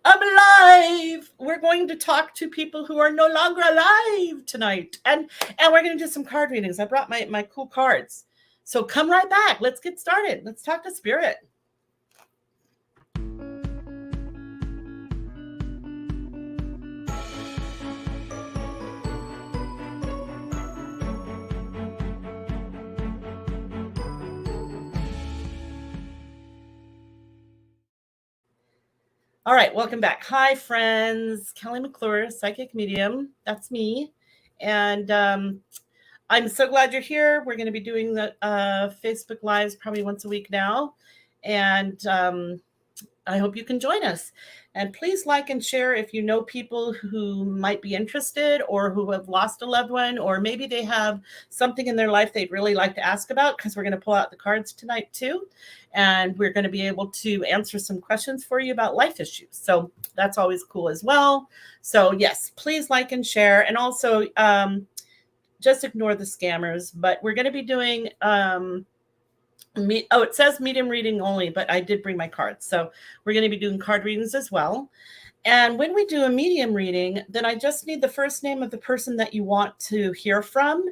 I'm alive. We're going to talk to people who are no longer alive tonight. And we're going to do some card readings. I brought my cool cards. So come right back. Let's get started. Let's talk to spirit. All right, welcome back. Hi, friends. Kelly McClure, psychic medium. That's me. And I'm so glad you're here. We're going to be doing the Facebook Lives probably once a week now. And I hope you can join us. And please like and share if you know people who might be interested or who have lost a loved one, or maybe they have something in their life they'd really like to ask about, because we're going to pull out the cards tonight too. And we're going to be able to answer some questions for you about life issues. So that's always cool as well. So, yes, please like and share. And also, just ignore the scammers. But we're going to be doing it says medium reading only, but I did bring my cards. So we're going to be doing card readings as well. And when we do a medium reading, then I just need the first name of the person that you want to hear from.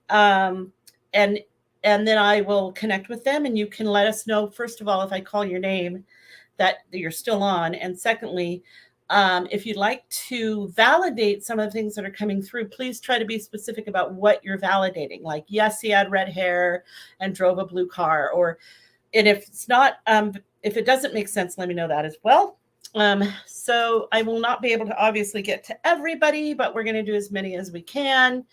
Um, and and then I will connect with them, and you can let us know, first of all, if I call your name, that you're still on. And secondly, if you'd like to validate some of the things that are coming through, please try to be specific about what you're validating. Like, yes, he had red hair and drove a blue car. And if it's not, if it doesn't make sense, let me know that as well. So I will not be able to obviously get to everybody, but we're going to do as many as we can.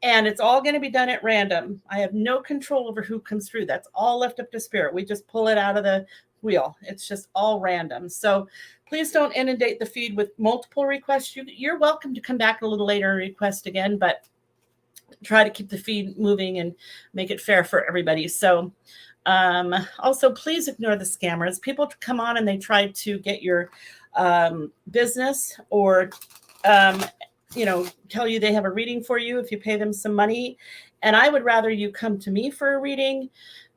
And it's all going to be done at random. I have no control over who comes through. That's all left up to spirit. We just pull it out of the wheel. It's just all random. So please don't inundate the feed with multiple requests. You're welcome to come back a little later and request again, but try to keep the feed moving and make it fair for everybody. So also, please ignore the scammers. People come on and they try to get your business, or tell you they have a reading for you if you pay them some money. And I would rather you come to me for a reading.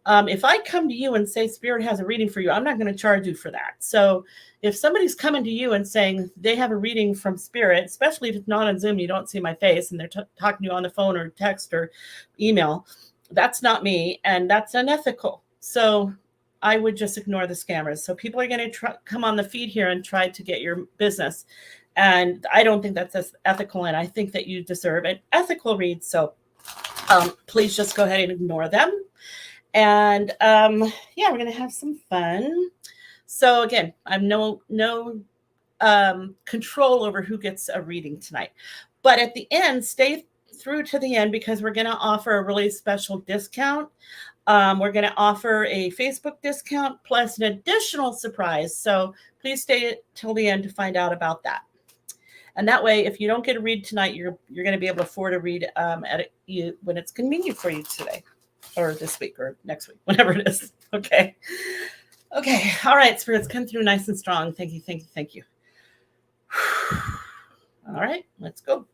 If I come to you and say spirit has a reading for you, I'm not going to charge you for that. So if somebody's coming to you and saying they have a reading from spirit, especially if it's not on Zoom, you don't see my face, and they're talking to you on the phone or text or email, that's not me, and that's unethical. So I would just ignore the scammers. So people are going to come on the feed here and try to get your business. And I don't think that's as ethical, and I think that you deserve an ethical read. So please just go ahead and ignore them. And we're going to have some fun. So again, I'm no control over who gets a reading tonight. But at the end, stay through to the end, because we're going to offer a really special discount. We're going to offer a Facebook discount plus an additional surprise. So please stay till the end to find out about that. And that way, if you don't get a read tonight, you're going to be able to afford a read when it's convenient for you today, or this week, or next week, whatever it is. Okay. Okay. All right, spirits, come through nice and strong. Thank you. Thank you. Thank you. All right, let's go.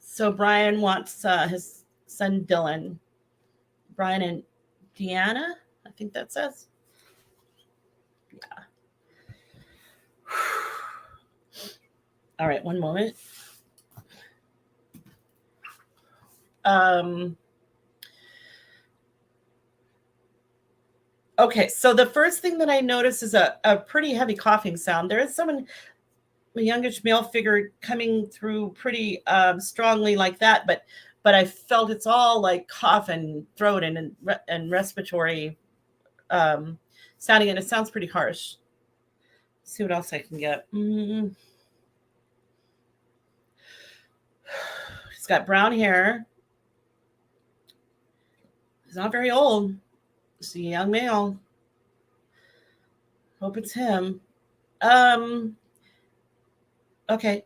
So Brian wants his son Dylan. Brian and Deanna, I think that says. Yeah. All right, one moment. Okay, so the first thing that I noticed is a pretty heavy coughing sound. There is someone, a youngish male figure, coming through pretty strongly like that, but I felt it's all like cough and throat and respiratory sounding, and it sounds pretty harsh. Let's see what else I can get. He's got brown hair. He's not very old. He's a young male. Hope it's him. Okay.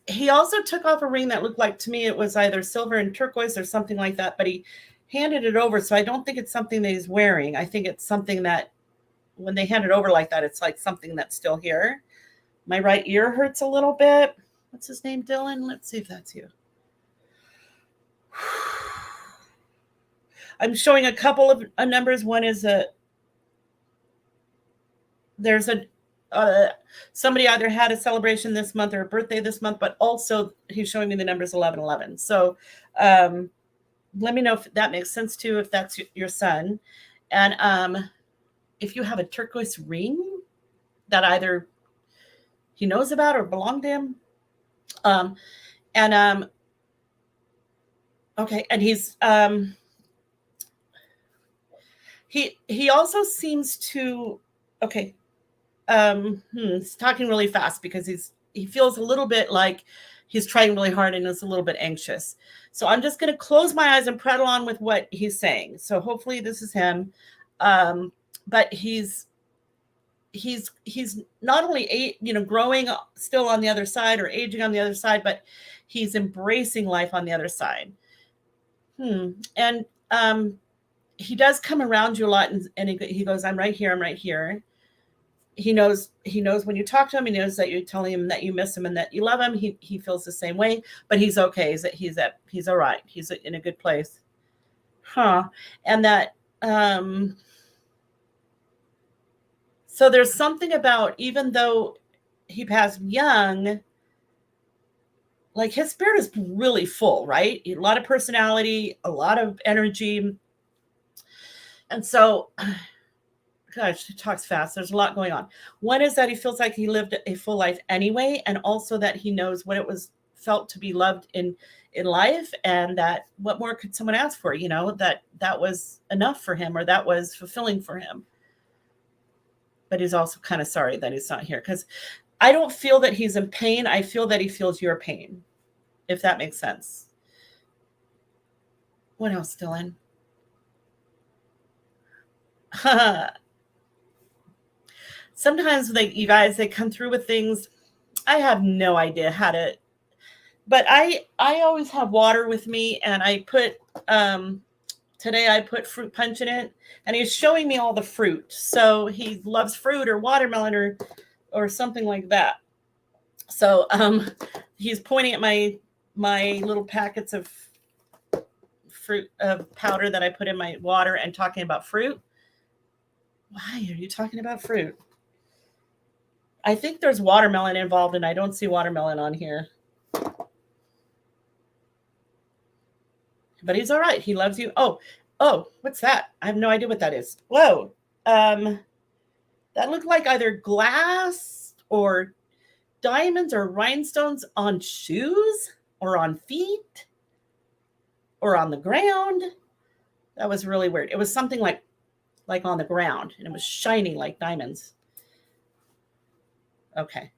He also took off a ring that looked like, to me, it was either silver and turquoise or something like that, but he handed it over. So I don't think it's something that he's wearing. I think it's something that when they hand it over like that, it's like something that's still here. My right ear hurts a little bit. What's his name, Dylan? Let's see if that's you. I'm showing a couple of numbers. One is there's a somebody either had a celebration this month or a birthday this month, but also he's showing me the numbers 1111. So let me know if that makes sense too, if that's your son. And if you have a turquoise ring that either he knows about or belonged to him. And okay, and he also seems to, okay, he's talking really fast because he feels a little bit like he's trying really hard and is a little bit anxious. So I'm just going to close my eyes and prattle on with what he's saying. So hopefully this is him. But he's not only growing still on the other side or aging on the other side, but he's embracing life on the other side. And he does come around you a lot, and he goes, I'm right here, I'm right here. He knows when you talk to him, he knows that you're telling him that you miss him and that you love him. He feels the same way, but he's okay. He's all right. He's in a good place. And that so there's something about, even though he passed young, like his spirit is really full, right? A lot of personality, a lot of energy. And so, gosh, he talks fast. There's a lot going on. One is that he feels like he lived a full life anyway, and also that he knows what it was felt to be loved in life, and that what more could someone ask for, that was enough for him, or that was fulfilling for him. But he's also kind of sorry that he's not here, because I don't feel that he's in pain. I feel that he feels your pain, if that makes sense. What else, Dylan? Sometimes you guys, they come through with things. I have no idea how to, but I always have water with me, and I put, today I put fruit punch in it, and he's showing me all the fruit. So he loves fruit or watermelon or something like that. So he's pointing at my little packets of fruit powder that I put in my water and talking about fruit. Why are you talking about fruit? I think there's watermelon involved, and I don't see watermelon on here. But he's all right. He loves you. Oh, what's that? I have no idea what that is. Whoa. That looked like either glass or diamonds or rhinestones on shoes or on feet or on the ground. That was really weird. It was something like on the ground, and it was shining like diamonds. Okay.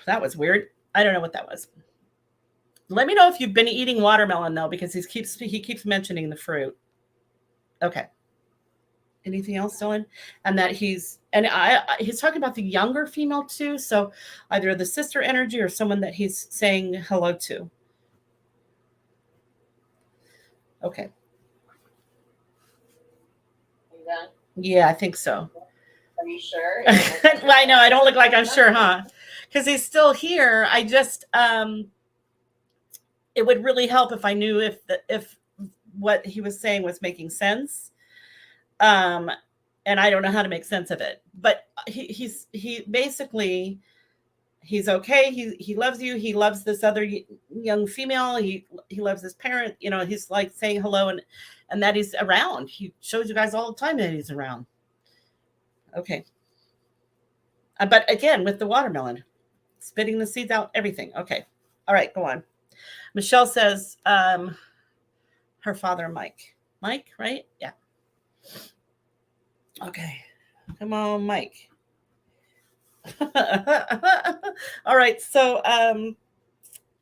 That was weird. I don't know what that was. Let me know if you've been eating watermelon, though, because he keeps mentioning the fruit. Okay. Anything else, Dylan? And that he's talking about the younger female too. So either the sister energy or someone that he's saying hello to. Okay. Are you done? Yeah, I think so. Are you sure? Well, I know I don't look like I'm sure, huh? Because he's still here. I just it would really help if I knew if what he was saying was making sense. And I don't know how to make sense of it. But he basically, he's okay. He loves you. He loves this other young female. He loves his parent. He's like saying hello and that he's around. He shows you guys all the time that he's around. Okay. But again, with the watermelon, spitting the seeds out, everything. Okay. All right, go on. Michelle says her father, Mike. Mike, right? Yeah. Okay. Come on, Mike. All right. So,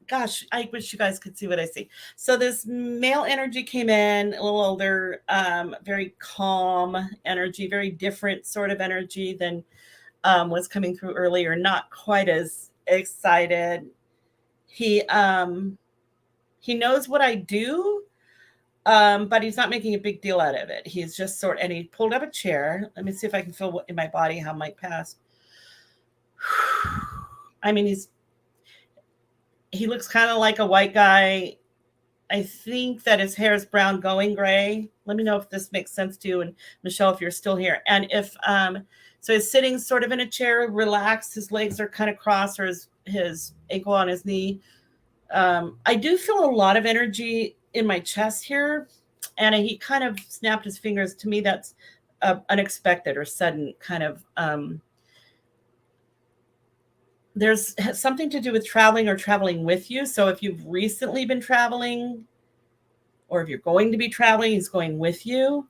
gosh, I wish you guys could see what I see. So this male energy came in, a little older, very calm energy, very different sort of energy than was coming through earlier. Not quite as excited. He knows what I do, but he's not making a big deal out of it. He's just and he pulled up a chair. Let me see if I can feel in my body how Mike passed. I mean, he looks kind of like a white guy. I think that his hair is brown going gray. Let me know if this makes sense to you, and Michelle, if you're still here. And if so he's sitting sort of in a chair, relaxed, his legs are kind of crossed, or his ankle on his knee. I do feel a lot of energy in my chest here, and he kind of snapped his fingers. To me, that's unexpected or sudden kind of. There's something to do with traveling or traveling with you. So if you've recently been traveling, or if you're going to be traveling, he's going with you.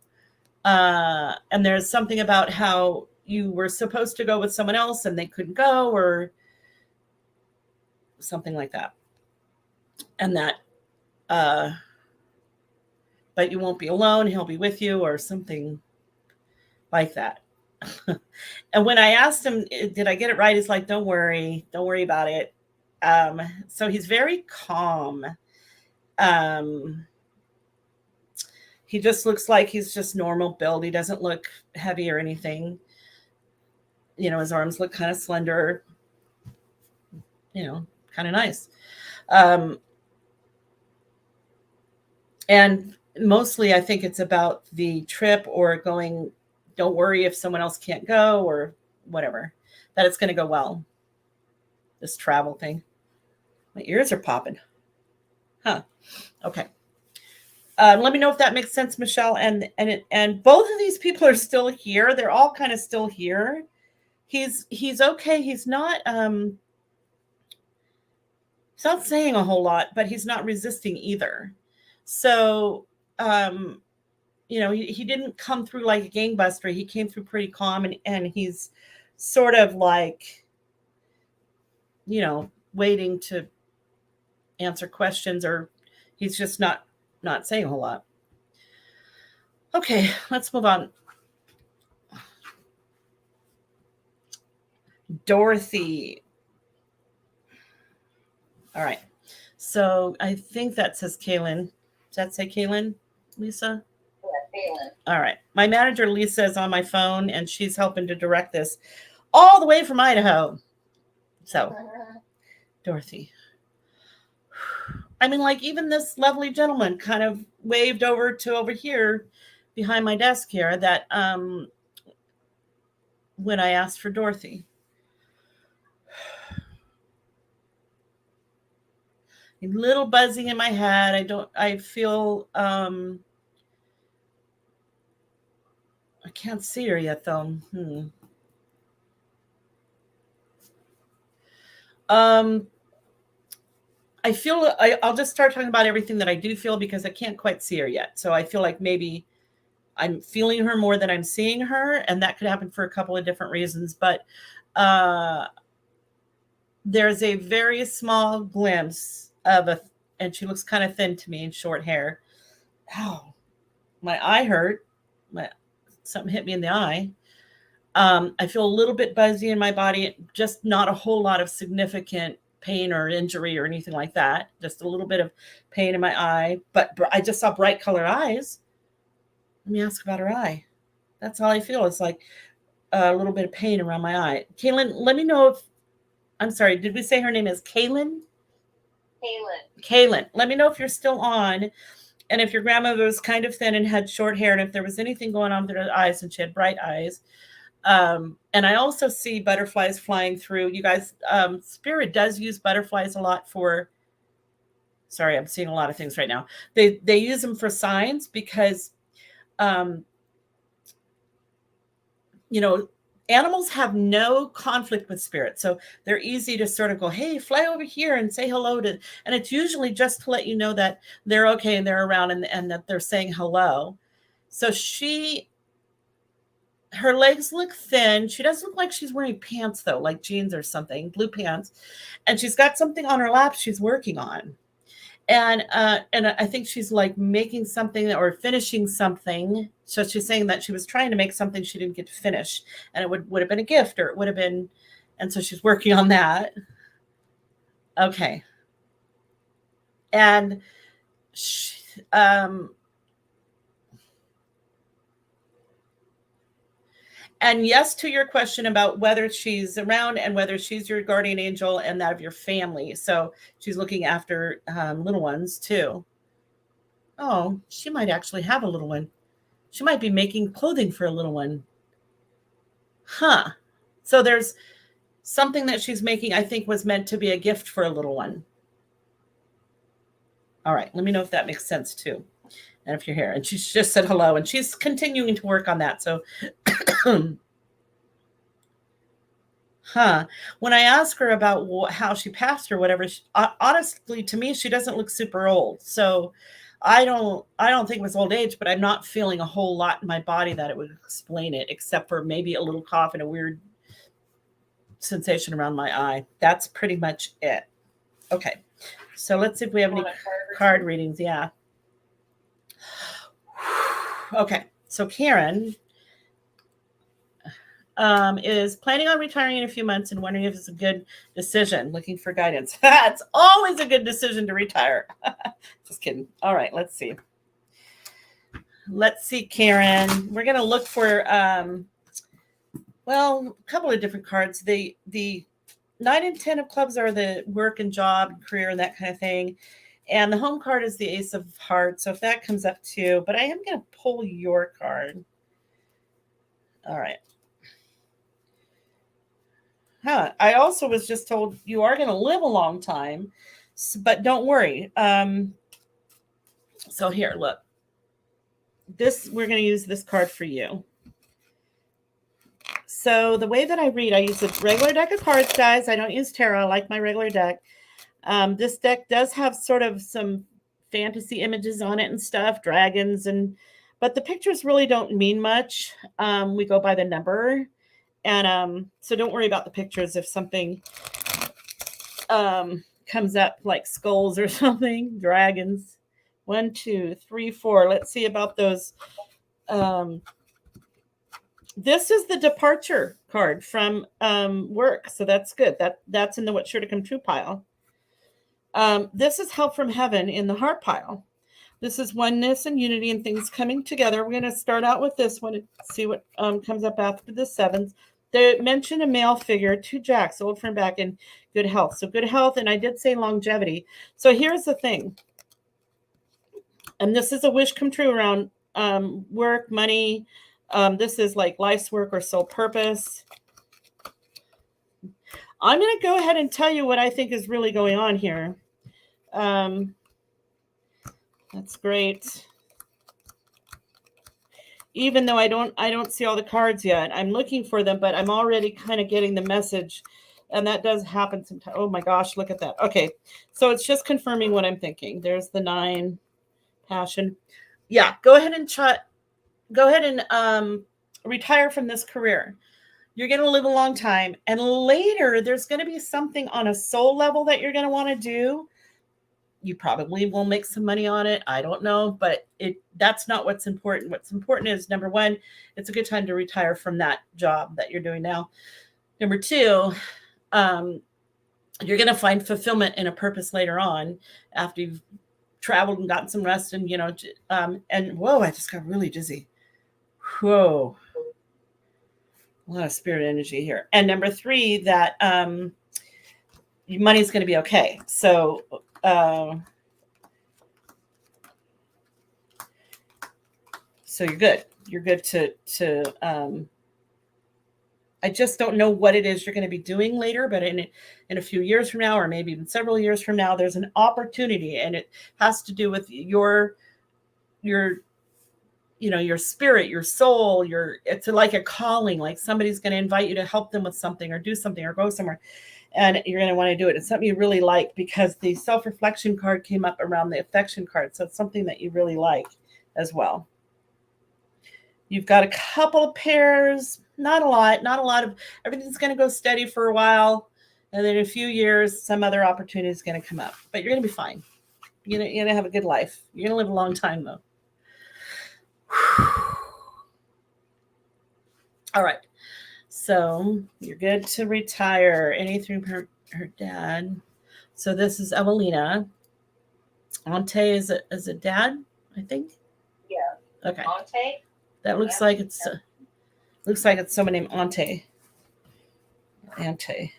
And there's something about how you were supposed to go with someone else and they couldn't go, or something like that. And that, but you won't be alone. He'll be with you, or something like that. And when I asked him, did I get it right? He's like, don't worry about it. So he's very calm. He just looks like he's just normal build. He doesn't look heavy or anything. You know, his arms look kind of slender, you know, kind of nice. And mostly I think it's about the trip, or going, don't worry if someone else can't go, or whatever, that it's going to go well. This travel thing. My ears are popping. Huh. Okay. Let me know if that makes sense, Michelle. And both of these people are still here. They're all kind of still here. He's okay. He's not saying a whole lot, but he's not resisting either. So, you know, he didn't come through like a gangbuster. He came through pretty calm, and he's sort of like, you know, waiting to answer questions, or he's just not saying a whole lot. Okay, let's move on. Dorothy. All right. So I think that says Kaylin. Does that say Kaylin, Lisa? Yeah, Kaylin. All right. My manager, Lisa, is on my phone, and she's helping to direct this all the way from Idaho. So, Dorothy. I mean, like, even this lovely gentleman kind of waved over here behind my desk here, that when I asked for Dorothy. A little buzzing in my head. I feel, I can't see her yet though. I feel, I'll just start talking about everything that I do feel, because I can't quite see her yet. So I feel like maybe I'm feeling her more than I'm seeing her, and that could happen for a couple of different reasons. But there's a very small glimpse of and she looks kind of thin to me, and short hair. Ow, my eye hurt. Something hit me in the eye. I feel a little bit buzzy in my body, just not a whole lot of significant pain or injury or anything like that. Just a little bit of pain in my eye, but I just saw bright colored eyes. Let me ask about her eye. That's all I feel. It's like a little bit of pain around my eye. Kaylin, let me know if, I'm sorry, did we say her name is Kaylin? Kaylin, let me know if you're still on, and if your grandmother was kind of thin and had short hair, and if there was anything going on with her eyes, and she had bright eyes. And I also see butterflies flying through. You guys, Spirit does use butterflies a lot for, sorry, I'm seeing a lot of things right now. They use them for signs, because, you know, animals have no conflict with Spirit. So they're easy to sort of go, hey, fly over here and say hello to, and it's usually just to let you know that they're okay and they're around, and that they're saying hello. So her legs look thin. She doesn't look like she's wearing pants though, like jeans or something, blue pants. And she's got something on her lap she's working on. And I think she's like making something or finishing something. So she's saying that she was trying to make something she didn't get to finish, and it would have been a gift, or it would have been, and so she's working on that. Okay. And she, and yes, to your question about whether she's around and whether she's your guardian angel and that of your family. So she's looking after little ones too. Oh, she might actually have a little one. She might be making clothing for a little one. Huh. So there's something that she's making, I think, was meant to be a gift for a little one. All right. Let me know if that makes sense too. And if you're here. And she's just said hello, and she's continuing to work on that. So, huh. When I ask her about how she passed or whatever, honestly, to me, she doesn't look super old. So I don't think it was old age, but I'm not feeling a whole lot in my body that it would explain it, except for maybe a little cough and a weird sensation around my eye. That's pretty much it. Okay. So let's see if we have any card readings. Yeah. Okay. So Karen is planning on retiring in a few months and wondering if it's a good decision, looking for guidance. It's always a good decision to retire. Just kidding. All right, let's see. Let's see, Karen. We're going to look for, well, a couple of different cards. The 9 and 10 of clubs are the work and job, and career, and that kind of thing. And the home card is the Ace of Hearts. So if that comes up too, but I am going to pull your card. All right. Huh. I also was just told you are going to live a long time, but don't worry. So here, look. We're going to use this card for you. So the way that I read, I use a regular deck of cards, guys. I don't use tarot. I like my regular deck. This deck does have sort of some fantasy images on it and stuff, dragons, but the pictures really don't mean much. We go by the number. And so don't worry about the pictures if something comes up like skulls or something, dragons. 1, 2, 3, 4. Let's see about those. This is the departure card from work. So that's good. That's in the what's sure to come true pile. This is help from heaven in the heart pile. This is oneness and unity and things coming together. We're going to start out with this one and see what comes up after the sevens. They mention a male figure, 2 jacks, old friend back in good health. So good health, and I did say longevity. So here's the thing. And this is a wish come true around work, money. This is like life's work or soul purpose. I'm going to go ahead and tell you what I think is really going on here. That's great. Even though I don't see all the cards yet. I'm looking for them, but I'm already kind of getting the message. And that does happen sometimes. Oh my gosh, look at that. Okay. So it's just confirming what I'm thinking. There's the 9, passion. Yeah, go ahead and retire from this career. You're going to live a long time. And later there's going to be something on a soul level that you're going to want to do. You probably will make some money on it. I don't know, but that's not what's important. What's important is, number 1, it's a good time to retire from that job that you're doing now. Number 2, you're going to find fulfillment in a purpose later on after you've traveled and gotten some rest and, and whoa, I just got really dizzy. Whoa. A lot of spirit energy here. And number 3, that your money's going to be okay. So, so you're good. You're good to I just don't know what it is you're going to be doing later, but in a few years from now, or maybe even several years from now, there's an opportunity, and it has to do with your spirit, your soul, it's like a calling, like somebody's going to invite you to help them with something or do something or go somewhere. And you're going to want to do it. It's something you really like, because the self-reflection card came up around the affection card. So it's something that you really like as well. You've got a couple of pairs, not a lot of, everything's going to go steady for a while. And then in a few years, some other opportunity is going to come up, but you're going to be fine. You're going to have a good life. You're going to live a long time though. All right. So you're good to retire. Anything from her dad. So this is Evelina. Ante is a dad, I think. Yeah. Okay. Ante. That looks like it's someone named Ante. Ante.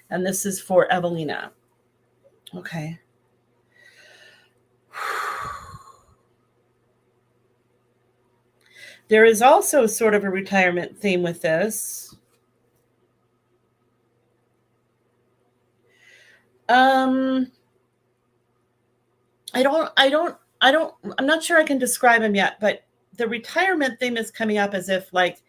And this is for Evelina. Okay. There is also sort of a retirement theme with this. Um, I'm not sure I can describe him yet, but the retirement theme is coming up as if like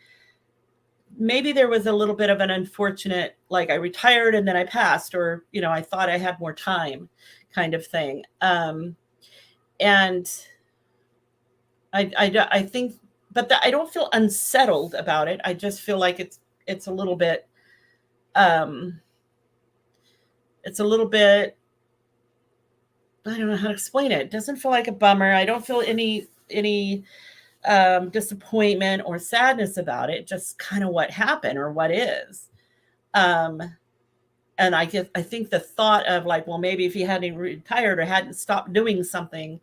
maybe there was a little bit of an unfortunate, like I retired and then I passed, or, I thought I had more time kind of thing. And I think, but I don't feel unsettled about it. I just feel like it's a little bit, um, it's a little bit, I don't know how to explain it. It doesn't feel like a bummer. I don't feel any disappointment or sadness about it. Just kind of what happened or what is. Um, and I think the thought of like, well, maybe if he hadn't retired or hadn't stopped doing something,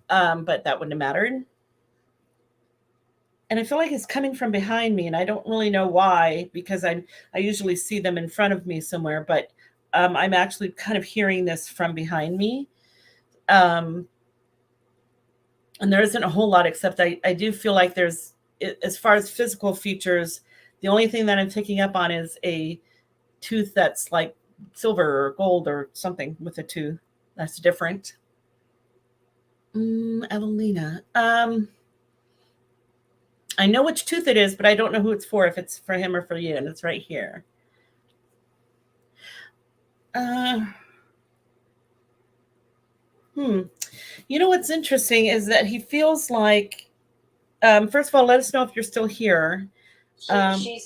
but that wouldn't have mattered. And I feel like it's coming from behind me, and I don't really know why, because I usually see them in front of me somewhere, but I'm actually kind of hearing this from behind me. Um, and there isn't a whole lot, except I do feel like there's, as far as physical features, the only thing that I'm picking up on is a tooth that's like silver or gold or something with a tooth that's different. Evelina. I know which tooth it is, but I don't know who it's for, if it's for him or for you, and it's right here. You know what's interesting is that he feels like, first of all, let us know if you're still here. She's on. She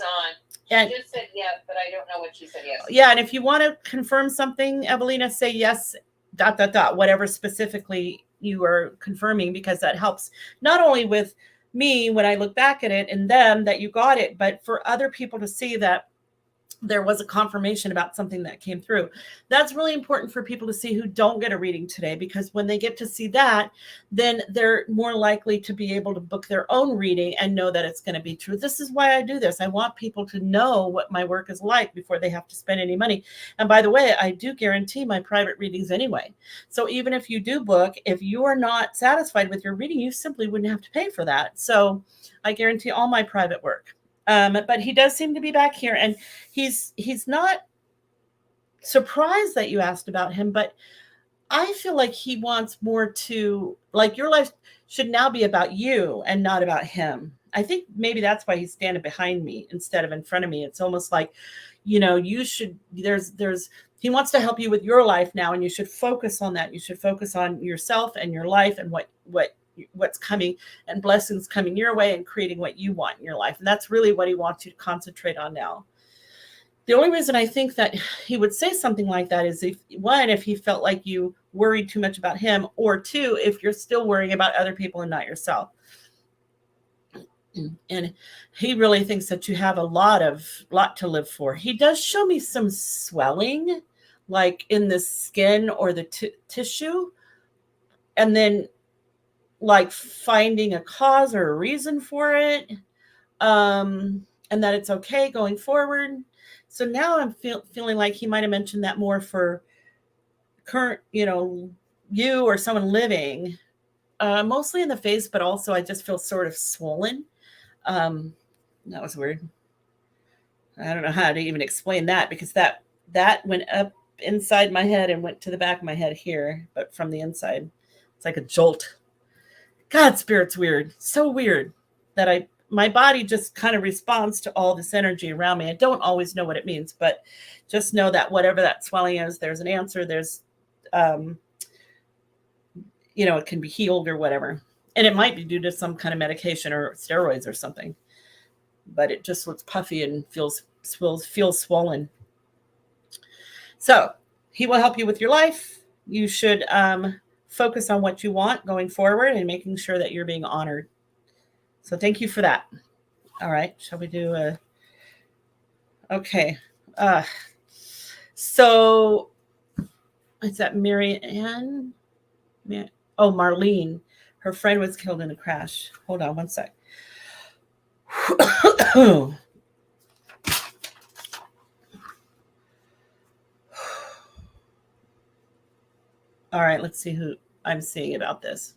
And just said yes, but I don't know what she said yes. yeah, and if you want to confirm something, Evelina, say yes, ... whatever specifically you are confirming, because that helps not only with me when I look back at it and them that you got it, but for other people to see that there was a confirmation about something that came through. That's really important for people to see who don't get a reading today, because when they get to see that, then they're more likely to be able to book their own reading and know that it's going to be true. This is why I do this. I want people to know what my work is like before they have to spend any money. And by the way, I do guarantee my private readings anyway. So even if you do book, if you are not satisfied with your reading, you simply wouldn't have to pay for that. So I guarantee all my private work. But he does seem to be back here, and he's not surprised that you asked about him, but I feel like he wants more to, like, your life should now be about you and not about him. I think maybe that's why he's standing behind me instead of in front of me. It's almost like, you should, he wants to help you with your life now, and you should focus on that. You should focus on yourself and your life and what's coming, and blessings coming your way, and creating what you want in your life. And that's really what he wants you to concentrate on now. The only reason I think that he would say something like that is, if one, if he felt like you worried too much about him, or two, if you're still worrying about other people and not yourself. And he really thinks that you have a lot to live for. He does show me some swelling, like in the skin or the tissue, and then like finding a cause or a reason for it, and that it's okay going forward. So now I'm feeling like he might have mentioned that more for current, you or someone living, mostly in the face, but also I just feel sort of swollen. That was weird. I don't know how to even explain that, because that went up inside my head and went to the back of my head here, but from the inside, it's like a jolt. God, spirit's weird. So weird that my body just kind of responds to all this energy around me. I don't always know what it means, but just know that whatever that swelling is, there's an answer. There's, it can be healed or whatever. And it might be due to some kind of medication or steroids or something, but it just looks puffy and feels swollen. So he will help you with your life. You should focus on what you want going forward and making sure that you're being honored. So thank you for that. All right. Shall we do okay. So is that Mary Ann? Oh, Marlene. Her friend was killed in a crash. Hold on one sec. All right, let's see who I'm seeing about this.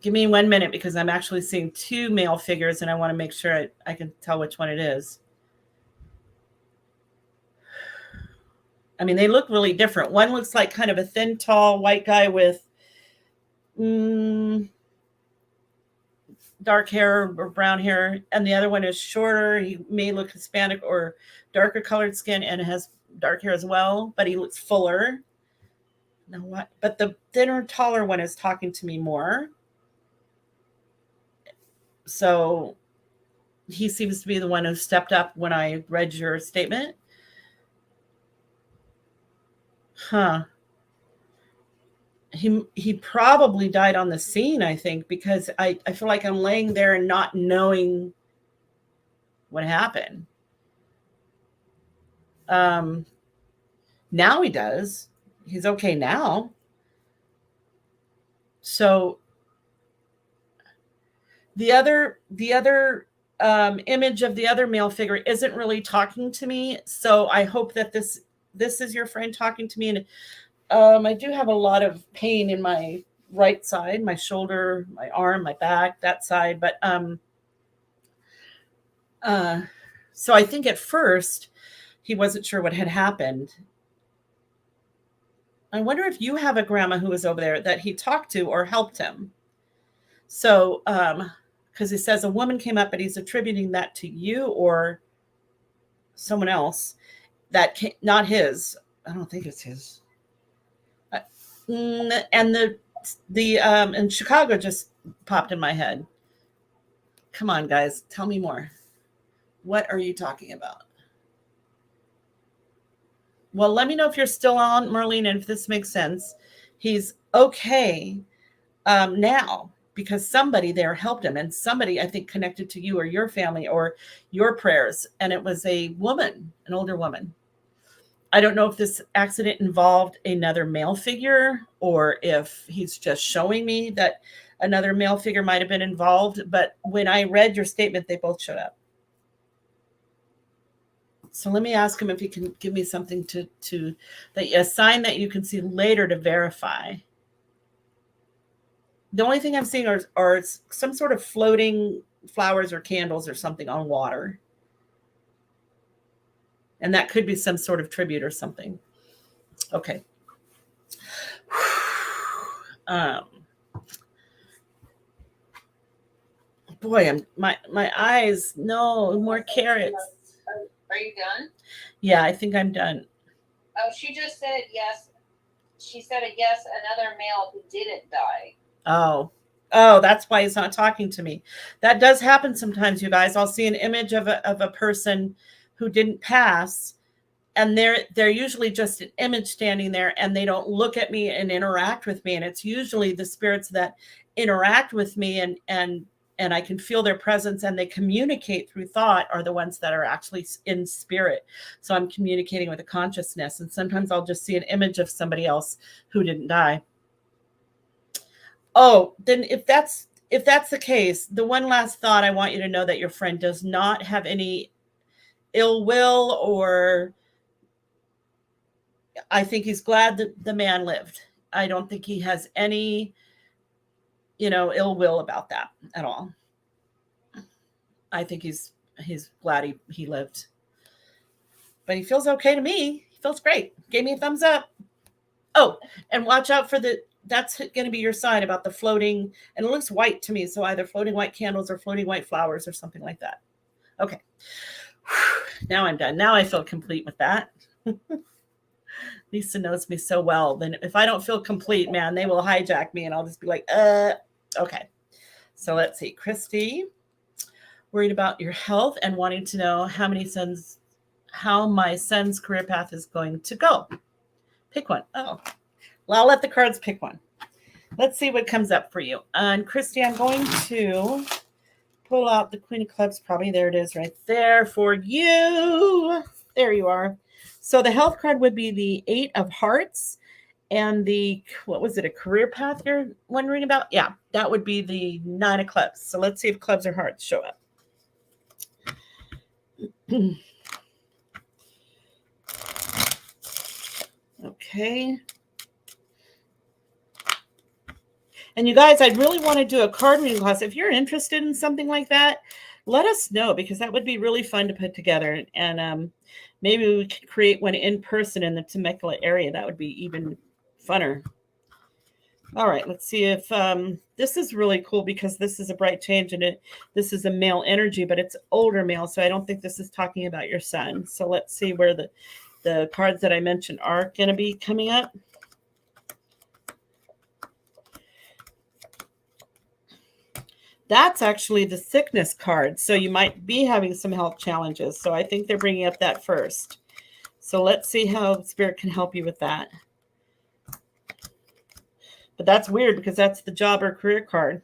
Give me 1 minute because I'm actually seeing two male figures and I want to make sure I can tell which one it is. I mean, they look really different. One looks like kind of a thin, tall white guy with dark hair or brown hair, and the other one is shorter. He may look Hispanic or darker colored skin and has dark hair as well, but he looks fuller. Now what? But the thinner, taller one is talking to me more. So he seems to be the one who stepped up when I read your statement. Huh. He probably died on the scene, I think, because I feel like I'm laying there and not knowing what happened. Now he does. He's okay now. So the other image of the other male figure isn't really talking to me. So I hope that this is your friend talking to me. And I do have a lot of pain in my right side, my shoulder, my arm, my back, that side. But so I think at first he wasn't sure what had happened. I wonder if you have a grandma who was over there that he talked to or helped him. So, because he says a woman came up, but he's attributing that to you or someone else that not his. I don't think it's his. And the in Chicago just popped in my head. Come on, guys, tell me more. What are you talking about? Well, let me know if you're still on, Marlene, and if this makes sense. He's okay now because somebody there helped him, and somebody, I think, connected to you or your family or your prayers, and it was a woman, an older woman. I don't know if this accident involved another male figure or if he's just showing me that another male figure might have been involved, but when I read your statement, they both showed up. So let me ask him if he can give me something to a sign that you can see later to verify. The only thing I'm seeing are some sort of floating flowers or candles or something on water. And that could be some sort of tribute or something. Okay. Boy, my eyes, no, more carrots. Are you done? Yeah, I think I'm done. Oh, she just said yes. She said a yes, another male who didn't die. Oh, that's why he's not talking to me. That does happen sometimes, you guys. I'll see an image of a person who didn't pass, and they're usually just an image standing there, and they don't look at me and interact with me. And it's usually the spirits that interact with me and I can feel their presence and they communicate through thought are the ones that are actually in spirit. So I'm communicating with a consciousness. And sometimes I'll just see an image of somebody else who didn't die. Oh, then if that's the case, the one last thought, I want you to know that your friend does not have any ill will, or I think he's glad that the man lived. I don't think he has any, ill will about that at all. I think he's glad he lived. But he feels okay to me. He feels great. Gave me a thumbs up. Oh, and watch out for that's going to be your sign about the floating, and it looks white to me. So either floating white candles or floating white flowers or something like that. Okay. Now I'm done. Now I feel complete with that. Lisa knows me so well. Then if I don't feel complete, man, they will hijack me and I'll just be like, okay. So let's see. Christy, worried about your health and wanting to know how my son's career path is going to go. Pick one. Oh, well, I'll let the cards pick one. Let's see what comes up for you. And Christy, I'm going to pull out the Queen of Clubs. Probably there it is right there for you. There you are. So the health card would be the 8 of Hearts, and what was it, a career path you're wondering about? Yeah, that would be the 9 of Clubs. So let's see if clubs or hearts show up. Okay. And you guys, I'd really want to do a card reading class. If you're interested in something like that, let us know, because that would be really fun to put together. And maybe we could create one in person in the Temecula area. That would be even funner. All right, let's see if this is really cool, because this is a bright change in it. This is a male energy, but it's older male, so I don't think this is talking about your son. So let's see where the cards that I mentioned are going to be coming up. That's actually the sickness card. So you might be having some health challenges. So I think they're bringing up that first. So let's see how Spirit can help you with that. But that's weird, because that's the job or career card.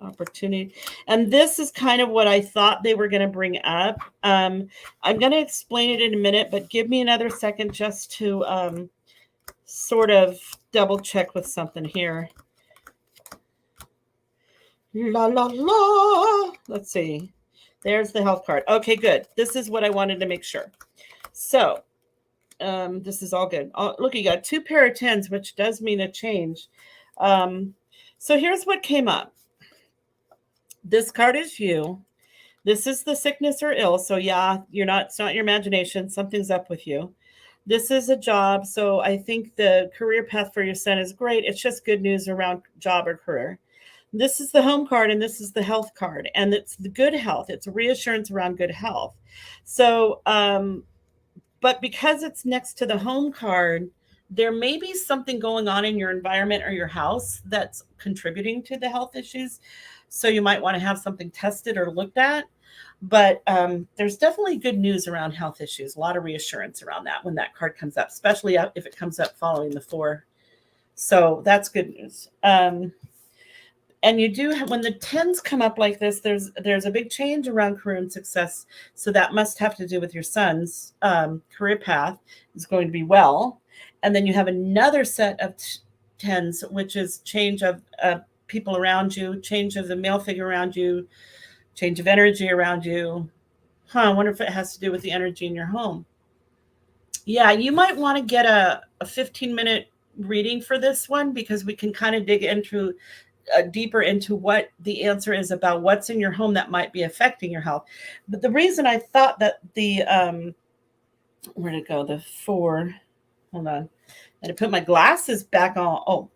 Opportunity. And this is kind of what I thought they were going to bring up. I'm going to explain it in a minute, but give me another second just to sort of double check with something here. La, la, la. Let's see. There's the health card. Okay, good. This is what I wanted to make sure. So this is all good. Look, you got 2 pair of 10s, which does mean a change. So here's what came up. This card is you. This is the sickness or ill. So yeah, it's not your imagination. Something's up with you. This is a job. So I think the career path for your son is great. It's just good news around job or career. This is the home card, and this is the health card, and it's the good health. It's reassurance around good health. So, but because it's next to the home card, there may be something going on in your environment or your house that's contributing to the health issues. So you might want to have something tested or looked at. But there's definitely good news around health issues. A lot of reassurance around that when that card comes up, especially if it comes up following the 4. So that's good news. And you do have, when the 10s come up like this, there's a big change around career and success. So that must have to do with your son's career path is going to be well. And then you have another set of 10s, which is change of people around you, change of the male figure around you, change of energy around you. I wonder if it has to do with the energy in your home. Yeah, you might want to get a 15-minute reading for this one, because we can kind of dig into deeper into what the answer is about what's in your home that might be affecting your health. But the reason I thought that the where'd it go? The 4. Hold on. And I put my glasses back on. Oh,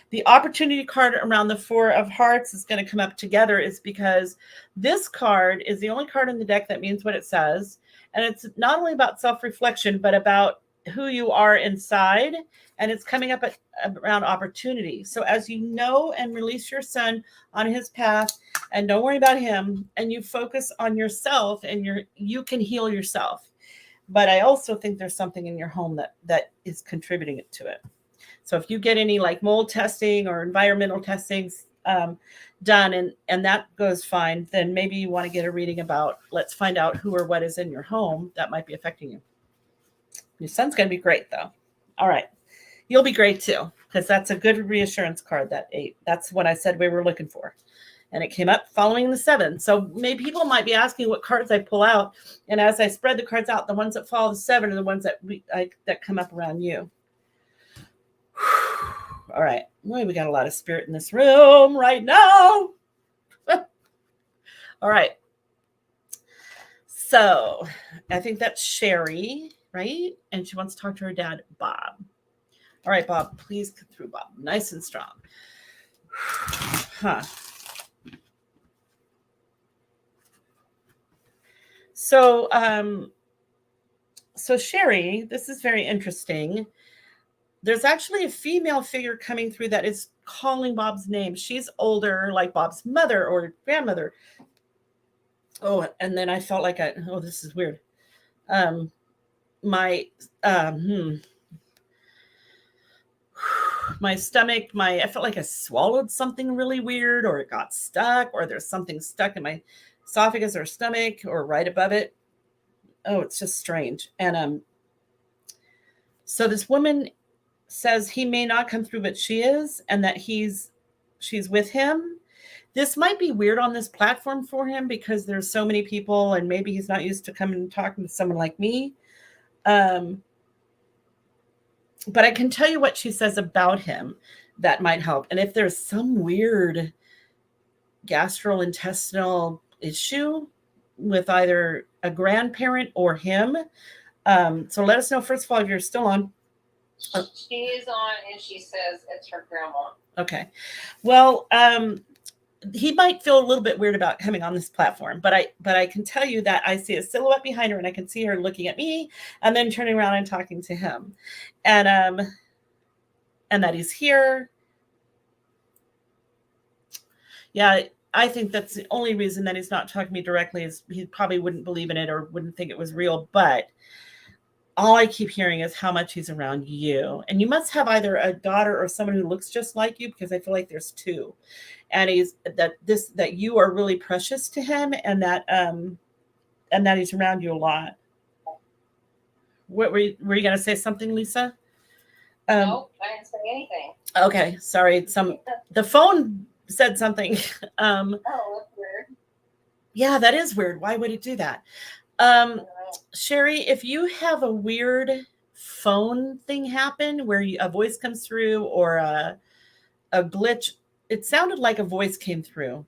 the opportunity card around the 4 of hearts is going to come up together is because this card is the only card in the deck that means what it says. And it's not only about self-reflection, but about who you are inside. And it's coming up around opportunity. So as you know and release your son on his path, and don't worry about him, and you focus on yourself, and you can heal yourself. But I also think there's something in your home that is contributing to it. So if you get any like mold testing or environmental testings done, and that goes fine, then maybe you want to get a reading about, let's find out who or what is in your home that might be affecting you. Your son's going to be great, though. All right. You'll be great, too, because that's a good reassurance card, that 8. That's what I said we were looking for. And it came up following the 7. So maybe people might be asking what cards I pull out. And as I spread the cards out, the ones that follow the 7 are the ones that come up around you. All right. Boy, we got a lot of spirit in this room right now. All right. So I think that's Sherry, right? And she wants to talk to her dad, Bob. All right, Bob, please come through, Bob. Nice and strong. So, so Sherry, this is very interesting. There's actually a female figure coming through that is calling Bob's name. She's older, like Bob's mother or grandmother. Oh, and then I felt like this is weird. My stomach, I felt like I swallowed something really weird, or it got stuck, or there's something stuck in my esophagus or stomach or right above it. Oh, it's just strange. And so this woman says he may not come through, but she is, and that she's with him. This might be weird on this platform for him because there's so many people, and maybe he's not used to coming and talking to someone like me. but I can tell you what she says about him that might help. And if there's some weird gastrointestinal issue with either a grandparent or him, so let us know, first of all, if you're still on. She is on, and she says it's her grandma. Okay. Well, he might feel a little bit weird about coming on this platform, but I can tell you that I see a silhouette behind her, and I can see her looking at me and then turning around and talking to him, and that he's here. Yeah, I think that's the only reason that he's not talking to me directly, is he probably wouldn't believe in it or wouldn't think it was real. But all I keep hearing is how much he's around you. And you must have either a daughter or someone who looks just like you, because I feel like there's two. And that you are really precious to him, and that he's around you a lot. What were you going to say something, Lisa? Nope, I didn't say anything. Okay, sorry. The phone said something. Oh, that's weird. Yeah, that is weird. Why would it do that? Sherry, if you have a weird phone thing happen where a voice comes through, or a glitch, it sounded like a voice came through.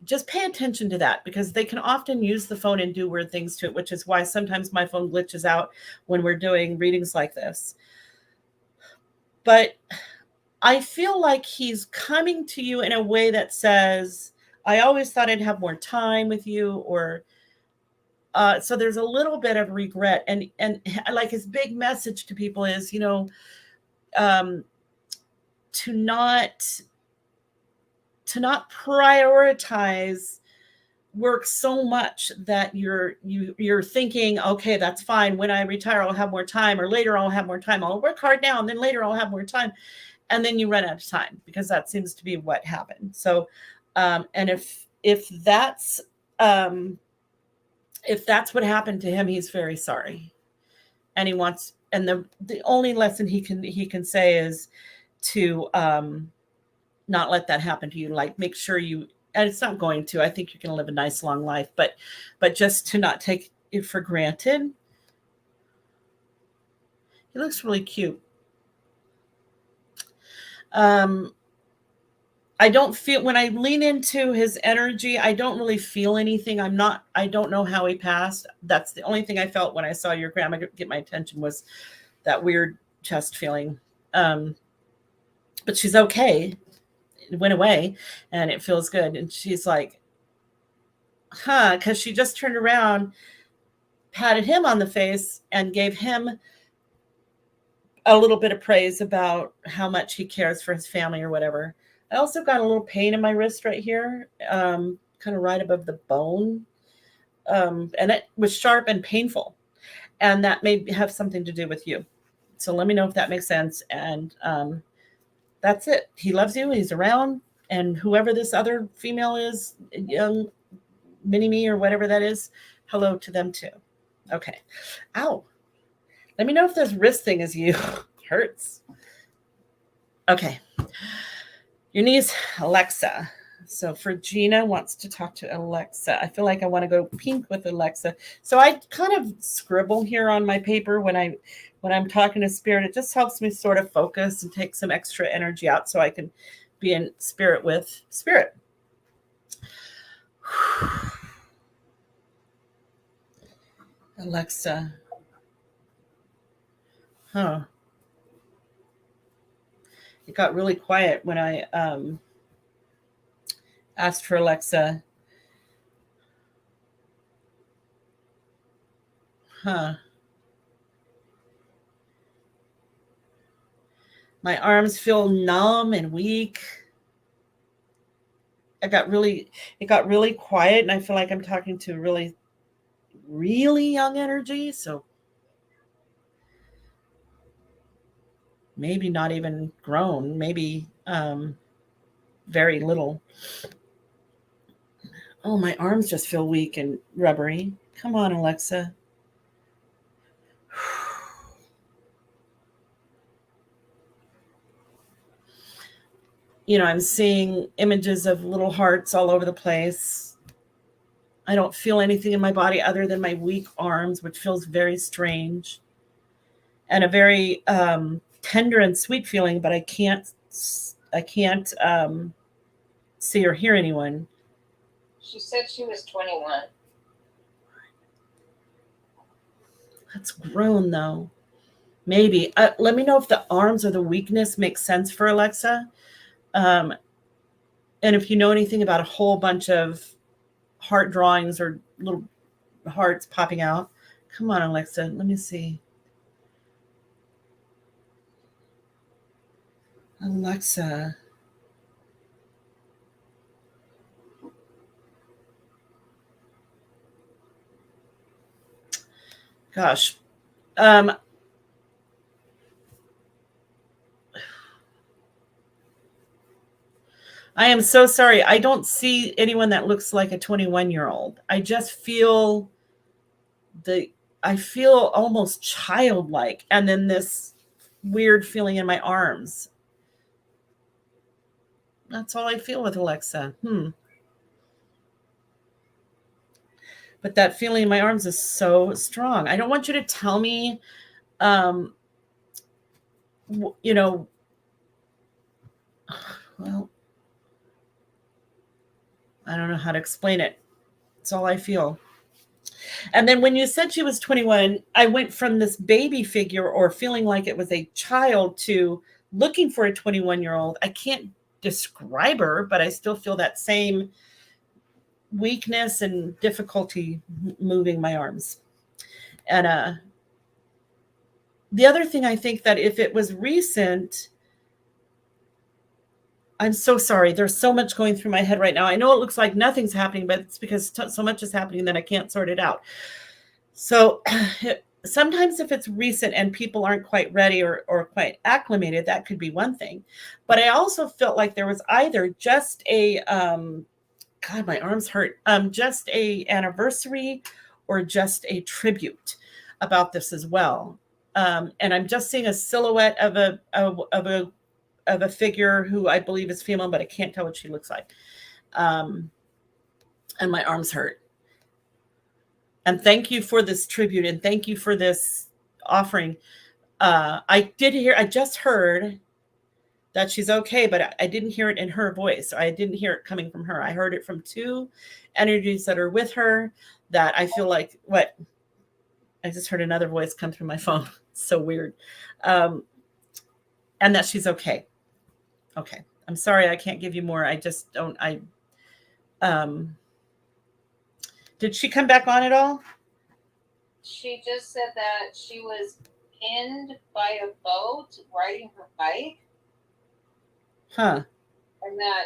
Just pay attention to that, because they can often use the phone and do weird things to it, which is why sometimes my phone glitches out when we're doing readings like this. But I feel like he's coming to you in a way that says, I always thought I'd have more time with you, or so there's a little bit of regret. And like his big message to people is, to not prioritize work so much that you're thinking, okay, that's fine. When I retire, I'll have more time, or later I'll have more time. I'll work hard now, and then later I'll have more time. And then you run out of time, because that seems to be what happened. So, and if that's what happened to him, he's very sorry. And he wants, and the only lesson he can say is to not let that happen to you. Like, make sure you, and it's not going to, I think you're going to live a nice long life, but just to not take it for granted. He looks really cute. I don't feel, when I lean into his energy, I don't really feel anything. I don't know how he passed. That's the only thing I felt when I saw your grandma get my attention, was that weird chest feeling. But she's okay. It went away, and it feels good. And she's like, because she just turned around, patted him on the face, and gave him a little bit of praise about how much he cares for his family or whatever. I also got a little pain in my wrist right here, kind of right above the bone. And it was sharp and painful. And that may have something to do with you. So let me know if that makes sense. And that's it. He loves you. He's around. And whoever this other female is, young mini-me or whatever that is, hello to them too. Okay. Ow. Let me know if this wrist thing is you. Hurts. Okay. Your niece, Alexa. So Virginia wants to talk to Alexa. I feel like I want to go pink with Alexa. So I kind of scribble here on my paper when I'm talking to spirit. It just helps me sort of focus and take some extra energy out, so I can be in spirit with spirit. Alexa. Huh. It got really quiet when I asked for Alexa. Huh. My arms feel numb and weak. It got really quiet, and I feel like I'm talking to really, really young energy. So maybe not even grown, maybe very little. Oh, my arms just feel weak and rubbery. Come on, Alexa. I'm seeing images of little hearts all over the place. I don't feel anything in my body other than my weak arms, which feels very strange. and a very tender and sweet feeling, but I can't see or hear anyone. She said she was 21. That's grown though. Maybe. Let me know if the arms or the weakness makes sense for Alexa. And if you know anything about a whole bunch of heart drawings or little hearts popping out. Come on, Alexa. Let me see. Alexa. Gosh. I am so sorry. I don't see anyone that looks like a 21-year-old. I just feel I feel almost childlike, and then this weird feeling in my arms. That's all I feel with Alexa. But that feeling in my arms is so strong. I don't want you to tell me, you know, well, I don't know how to explain it. It's all I feel. And then when you said she was 21, I went from this baby figure or feeling like it was a child to looking for a 21-year-old. I can't describe her, but I still feel that same weakness and difficulty moving my arms. And the other thing, I think that if it was recent, I'm so sorry. There's so much going through my head right now. I know it looks like nothing's happening, but it's because so much is happening that I can't sort it out. So sometimes if it's recent and people aren't quite ready or quite acclimated, that could be one thing. But I also felt like there was either just a, God, my arms hurt, just a anniversary or just a tribute about this as well. And I'm just seeing a silhouette of a figure who I believe is female, but I can't tell what she looks like. And my arms hurt. And thank you for this tribute, and thank you for this offering. I just heard that she's okay, but I didn't hear it in her voice. I didn't hear it coming from her. I heard it from two energies that are with her that I feel like, what? I just heard another voice come through my phone. It's so weird. And that she's okay. Okay. I'm sorry I can't give you more. I just don't. Did she come back on at all? She just said that she was pinned by a boat riding her bike. Huh. And that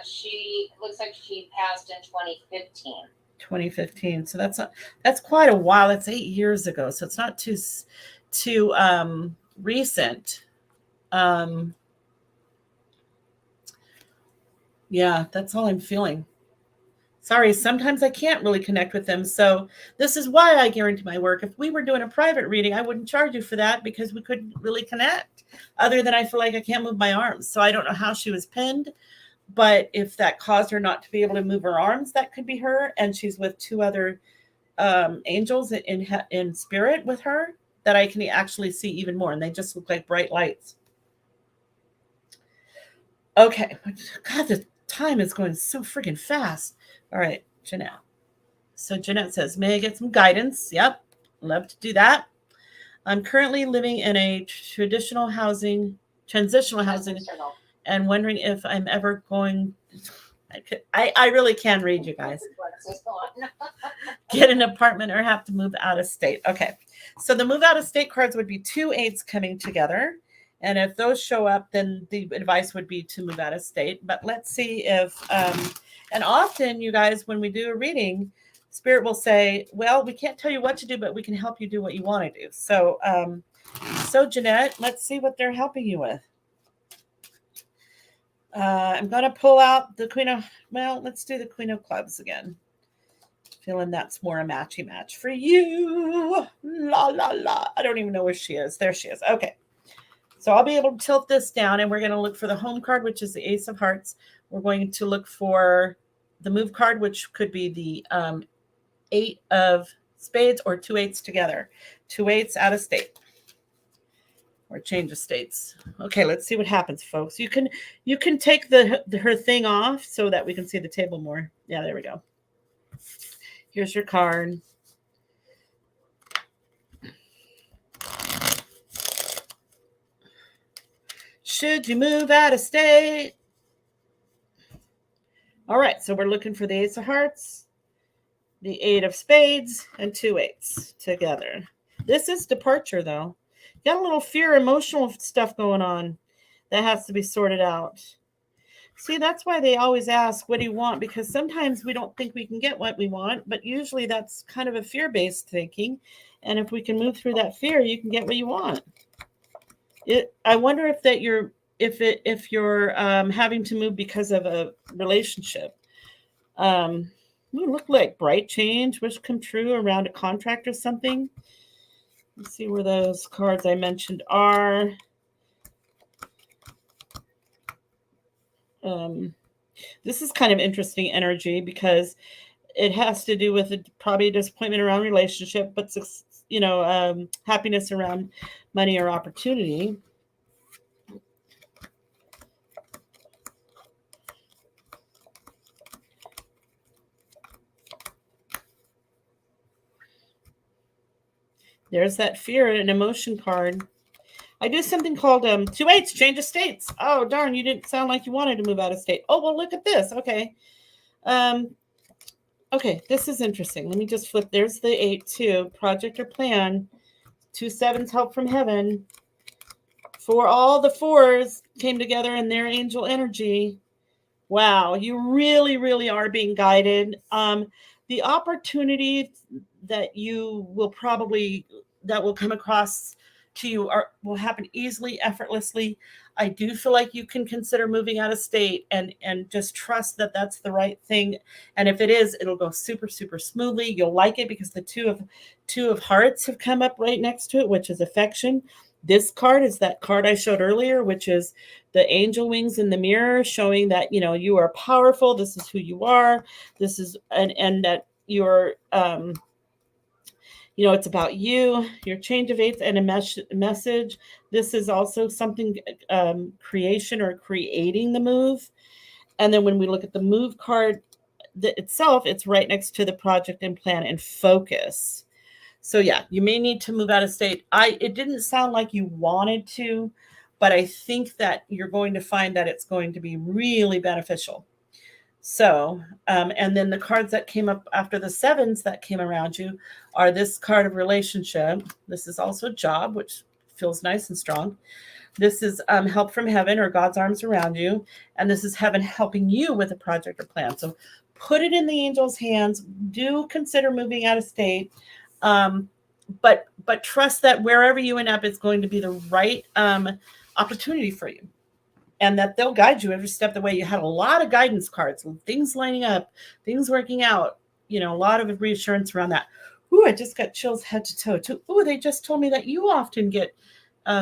looks like she passed in 2015. 2015. So that's quite a while. That's 8 years ago. So it's not too recent. Yeah, that's all I'm feeling. Sorry, sometimes I can't really connect with them. So this is why I guarantee my work. If we were doing a private reading, I wouldn't charge you for that because we couldn't really connect, other than I feel like I can't move my arms. So I don't know how she was pinned, but if that caused her not to be able to move her arms, that could be her. And she's with two other angels in spirit with her that I can actually see even more. And they just look like bright lights. Okay. God, the time is going so freaking fast. All right, Jeanette. So Jeanette says, may I get some guidance? Yep, love to do that. I'm currently living in a transitional housing, and wondering if I'm ever going. I really can read, you guys. Get an apartment or have to move out of state. Okay, so the move out of state cards would be 2 8s coming together. And if those show up, then the advice would be to move out of state. But let's see if, and often, you guys, when we do a reading, Spirit will say, well, we can't tell you what to do, but we can help you do what you want to do. So, Jeanette, let's see what they're helping you with. I'm going to pull out the let's do the Queen of Clubs again. Feeling that's more a matchy match for you. La, la, la. I don't even know where she is. There she is. Okay. So I'll be able to tilt this down, and we're going to look for the home card, which is the Ace of Hearts. We're going to look for the move card, which could be the 8 of Spades or 2 8s together. 2 8s out of state. or change of states. Okay, let's see what happens, folks. You can take her thing off so that we can see the table more. Yeah, there we go. Here's your card. Should you move out of state? All right, so we're looking for the Ace of Hearts, the 8 of Spades, and 2 8s together. This is departure, though. You got a little fear, emotional stuff going on that has to be sorted out. See, that's why they always ask, what do you want? Because sometimes we don't think we can get what we want, but usually that's kind of a fear-based thinking. And if we can move through that fear, you can get what you want. I wonder if that if you're having to move because of a relationship. Look like bright change, wish come true around a contract or something. Let's see where those cards I mentioned are. This is kind of interesting energy because it has to do with probably a disappointment around relationship, but happiness around money or opportunity. There's that fear and emotion card. I do something called 2 8s, change of states. Oh, darn, you didn't sound like you wanted to move out of state. Oh, well, look at this. Okay. Okay, this is interesting. Let me just flip. There's the 8 2, project or plan. 2 7s, help from heaven. For all the 4s came together in their angel energy. Wow, you really, really are being guided. The opportunity that you will that will come across to you will happen easily, effortlessly. I do feel like you can consider moving out of state and just trust that that's the right thing. And if it is, it'll go super, super smoothly. You'll like it because the two of hearts have come up right next to it, which is affection. This card is that card I showed earlier, which is the angel wings in the mirror, showing that, you are powerful. This is who you are. This is, and that you're, it's about you, your change of 8s, and a message. This is also something, creation or creating the move. And then when we look at the move card itself, it's right next to the project and plan and focus. So yeah, you may need to move out of state. It didn't sound like you wanted to, but I think that you're going to find that it's going to be really beneficial. So, and then the cards that came up after the 7s that came around you are this card of relationship. This is also job, which feels nice and strong. This is help from heaven or God's arms around you. And this is heaven helping you with a project or plan. So put it in the angel's hands. Do consider moving out of state. But trust that wherever you end up, it's going to be the right opportunity for you, and that they'll guide you every step of the way. You had a lot of guidance cards, things lining up, things working out, a lot of reassurance around that. Ooh, I just got chills head to toe too. Ooh, they just told me that you often get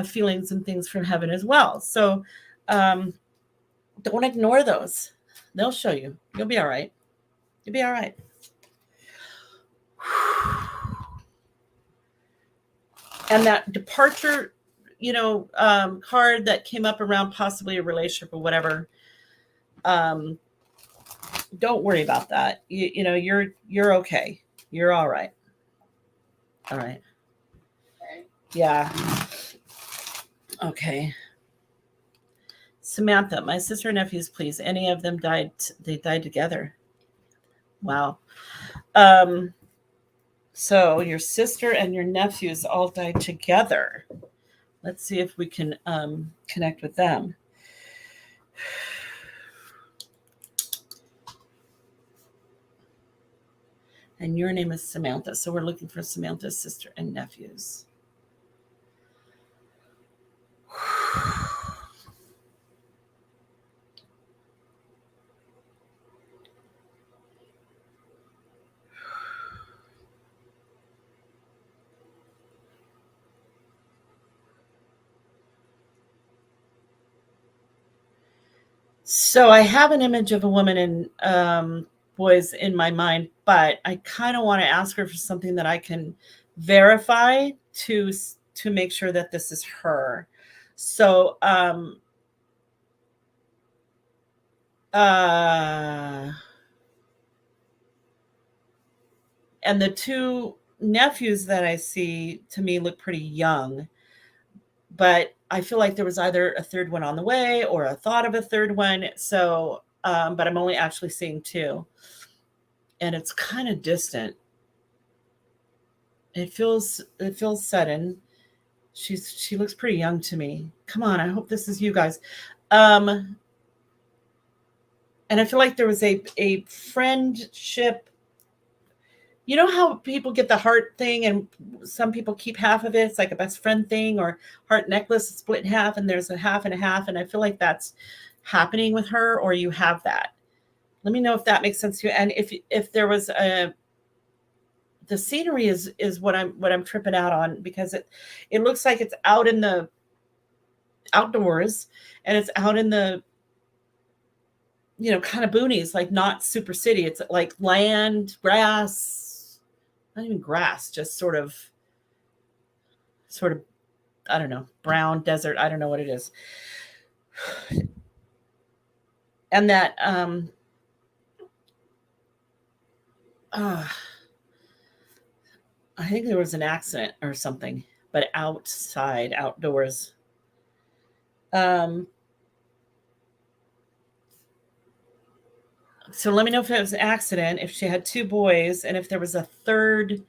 feelings and things from heaven as well. So don't ignore those. They'll show you. You'll be all right. You'll be all right. And that departure, card that came up around possibly a relationship or whatever. Don't worry about that. You're okay. You're all right. All right. Yeah. Okay. Samantha, my sister and nephews, please. Any of them died. They died together. Wow. So your sister and your nephews all died together. Let's see if we can connect with them. And your name is Samantha. So we're looking for Samantha's sister and nephews. So I have an image of a woman and boys in my mind, but I kind of want to ask her for something that I can verify to make sure that this is her. So, and the two nephews that I see to me look pretty young, but I feel like there was either a third one on the way or a thought of a third one. So, but I'm only actually seeing two, and it's kind of distant. It feels sudden. She looks pretty young to me. Come on, I hope this is you guys. Um, and I feel like there was a friendship. You know how people get the heart thing, and some people keep half of it. It's like a best friend thing, or heart necklace split in half, and there's a half and a half. And I feel like that's happening with her, or you have that. Let me know if that makes sense to you. And if there was a the scenery is what I'm tripping out on, because it looks like it's out in the outdoors, and it's out in the kind of boonies, like not super city. It's like land, grass, not even grass, just sort of, I don't know, brown desert. I don't know what it is. And that uh, I think there was an accident or something, but outside, outdoors. Um, so let me know if it was an accident, if she had two boys, and if there was a third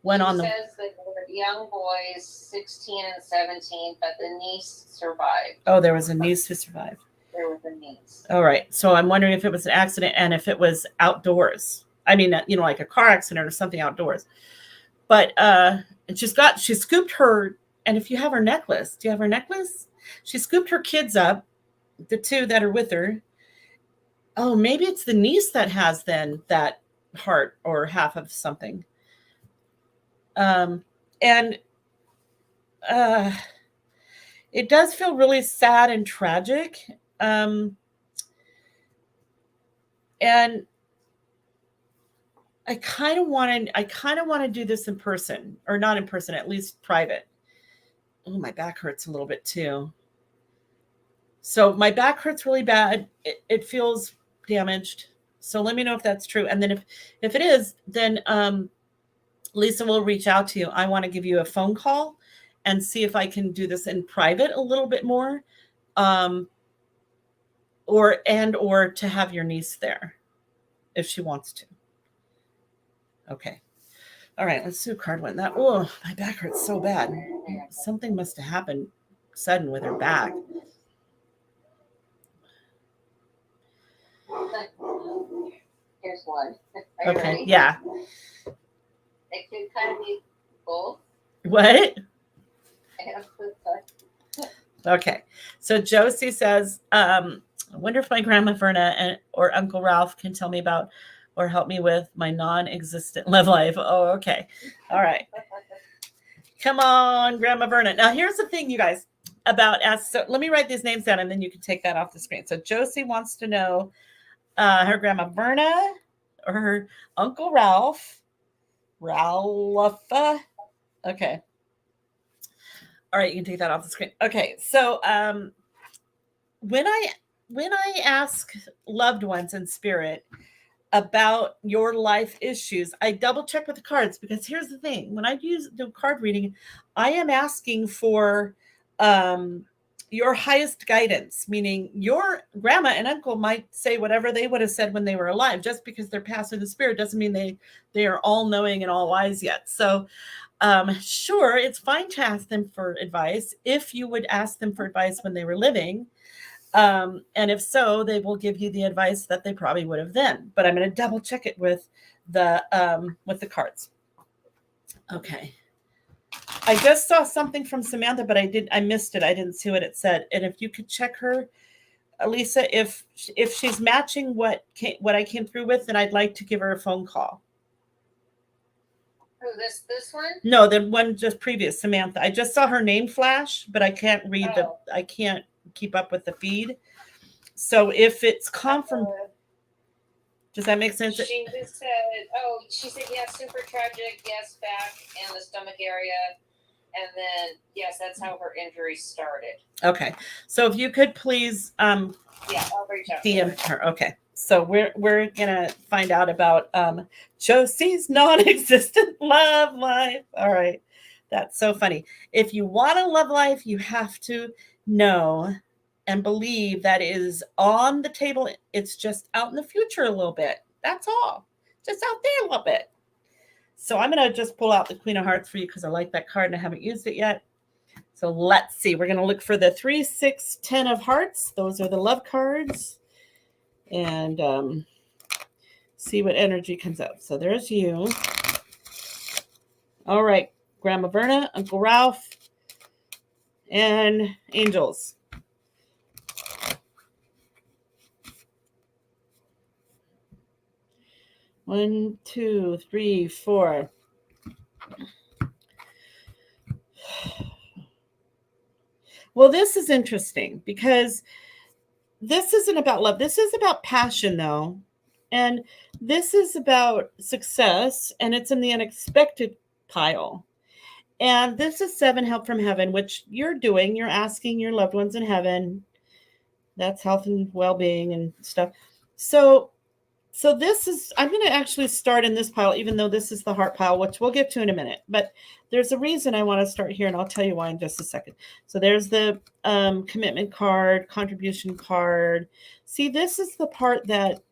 one She on the. says that there were young boys, 16 and 17, but the niece survived. Oh, there was a niece who survived. There was a niece. All right. So I'm wondering if it was an accident and if it was outdoors. I mean, like a car accident or something outdoors. But and she scooped her. And if you have her necklace, do you have her necklace? She scooped her kids up, the two that are with her. Oh, maybe it's the niece that has then that heart or half of something. And it does feel really sad and tragic. And I kind of want to do this in person, or not in person, at least private. Oh, my back hurts a little bit too. So my back hurts really bad. It feels damaged. So let me know if that's true. And then if it is, then Lisa will reach out to you. I want to give you a phone call and see if I can do this in private a little bit more, or to have your niece there if she wants to. Okay. All right, let's do a card one. My back hurts so bad. Something must have happened sudden with her back. Here's one. Okay, ready? yeah. It could kind of be both. What? I have Okay. So Josie says, I wonder if my grandma Verna or Uncle Ralph can tell me about or help me with my non-existent love life. Oh, okay. All right. Come on, Grandma Verna. Now, here's the thing, you guys, about us. So let me write these names down, and then you can take that off the screen. So Josie wants to know her Grandma Verna or her Uncle Ralph. Okay. All right, you can take that off the screen. Okay, so when I ask loved ones in spirit about your life issues, I double check with the cards, because here's the thing: when I do card reading, I am asking for your highest guidance, meaning your grandma and uncle might say whatever they would have said when they were alive. Just because they're passed through the spirit doesn't mean they are all knowing and all wise yet. So sure, it's fine to ask them for advice if you would ask them for advice when they were living. And if so, they will give you the advice that they probably would have then. But I'm going to double check it with the cards. Okay. I just saw something from Samantha, but I missed it. I didn't see what it said. And if you could check her, Lisa, if she's matching what I came through with, then I'd like to give her a phone call. Oh, this one? No, the one just previous, Samantha. I just saw her name flash, but I can't read I can't keep up with the feed. So if it's confirmed, does that make sense? She just said, she said, yes, super tragic, yes, back and the stomach area. And then, yes, that's how her injury started. Okay. So if you could please Yeah, I'll reach out to her. DM her. Okay. So we're gonna find out about Josie's non-existent love life. All right. That's so funny. If you want a love life, you have to know and believe that it is on the table. It's just out in the future a little bit. That's all. Just out there a little bit. So I'm gonna just pull out the Queen of Hearts for you because I like that card and I haven't used it yet. So let's see. We're going to look for the 3, 6, 10 of hearts. Those are the love cards. And see what energy comes out. So there's you. All right. Grandma Verna, Uncle Ralph, and angels. One, two, three, four. Well, this is interesting because this isn't about love. This is about passion, though. And this is about success, and it's in the unexpected pile. And this is 7 help from heaven, which you're doing. You're asking your loved ones in heaven. That's health and well-being and stuff. So this is, I'm going to actually start in this pile, even though this is the heart pile, which we'll get to in a minute. But there's a reason I want to start here, and I'll tell you why in just a second. So there's the commitment card, contribution card. See, this is the part that,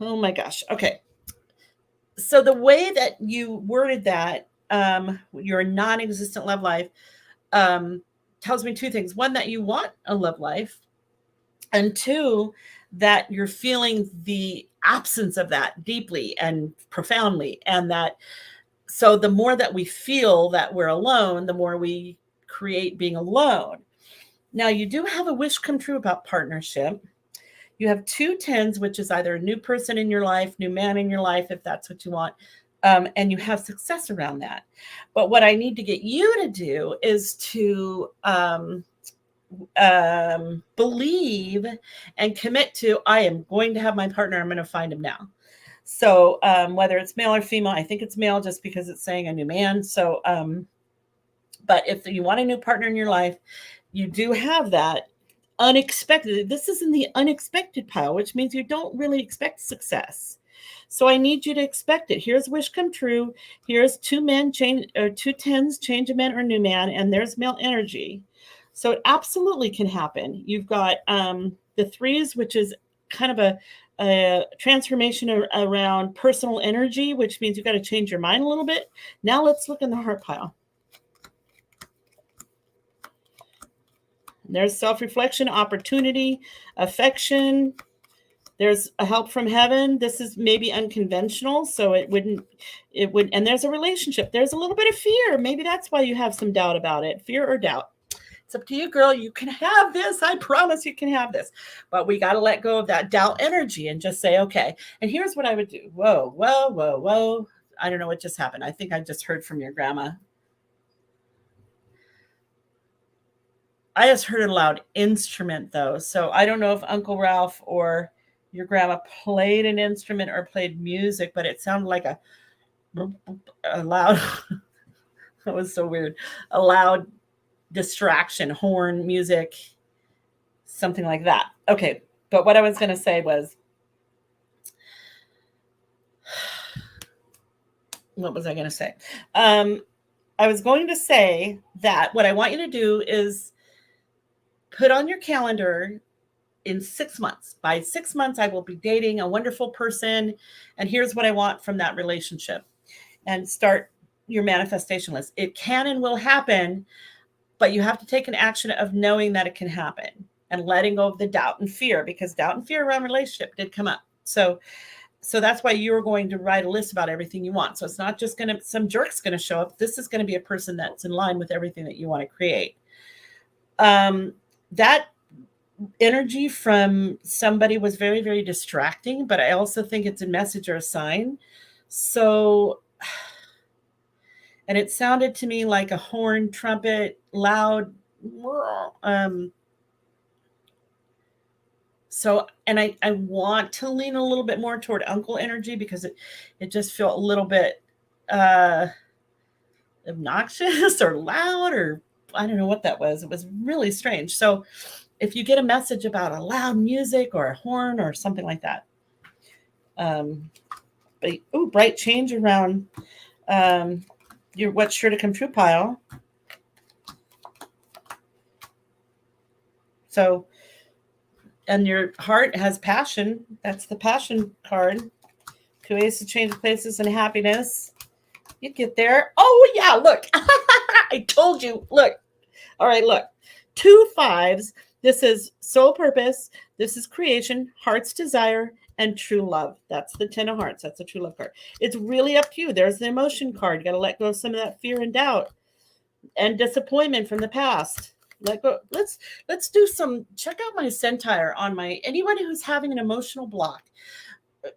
oh my gosh. Okay. So the way that you worded that, your non-existent love life, tells me 2 things. One, that you want a love life. And 2, that you're feeling the absence of that deeply and profoundly. And that, so the more that we feel that we're alone, the more we create being alone. Now, you do have a wish come true about partnership. You have 2 10s, which is either a new person in your life, new man in your life, if that's what you want. And you have success around that. But what I need to get you to do is to believe and commit to, I am going to have my partner. I'm going to find him now. So whether it's male or female, I think it's male just because it's saying a new man. So, but if you want a new partner in your life, you do have that unexpected. This is in the unexpected pile, which means you don't really expect success. So I need you to expect it. Here's wish come true. Here's 2 men change, or 2 10s, change a man or new man, and there's male energy. So it absolutely can happen. You've got the 3s, which is kind of a transformation around personal energy, which means you've got to change your mind a little bit. Now let's look in the heart pile. There's self-reflection, opportunity, affection. There's a help from heaven. This is maybe unconventional, so it would, and there's a relationship. There's a little bit of fear. Maybe that's why you have some doubt about it, fear or doubt. It's up to you, girl. You can have this. I promise you can have this. But we got to let go of that doubt energy and just say, okay. And here's what I would do. Whoa, whoa, whoa, whoa. I don't know what just happened. I think I just heard from your grandma. I just heard a loud instrument, though. So I don't know if Uncle Ralph or your grandma played an instrument or played music, but it sounded like a loud, that was so weird, a loud distraction, horn, music, something like that. Okay, but what I was going to say was, what was I going to say? I was going to say that what I want you to do is put on your calendar in 6 months. By 6 months, I will be dating a wonderful person, and here's what I want from that relationship. And start your manifestation list. It can and will happen, but you have to take an action of knowing that it can happen and letting go of the doubt and fear, because doubt and fear around relationship did come up. So that's why you're going to write a list about everything you want. So it's not just some jerk's going to show up. This is going to be a person that's in line with everything that you want to create. That energy from somebody was very, very distracting, but I also think it's a message or a sign. So, and it sounded to me like a horn, trumpet, loud. So, and I want to lean a little bit more toward uncle energy because it just felt a little bit obnoxious or loud, or I don't know what that was. It was really strange. So if you get a message about a loud music or a horn or something like that, but bright change around your what's sure to come true pile. So, and your heart has passion. That's the passion card. Two ways to change places and happiness. You get there. Oh yeah, look. I told you. Look. All right, look. 2 5s. This is soul purpose. This is creation, heart's desire, and true love. That's the 10 of hearts. That's a true love card. It's really up to you. There's the emotion card. You got to let go of some of that fear and doubt and disappointment from the past. Let go. Let's do some. Check out my Sentire on my anybody who's having an emotional block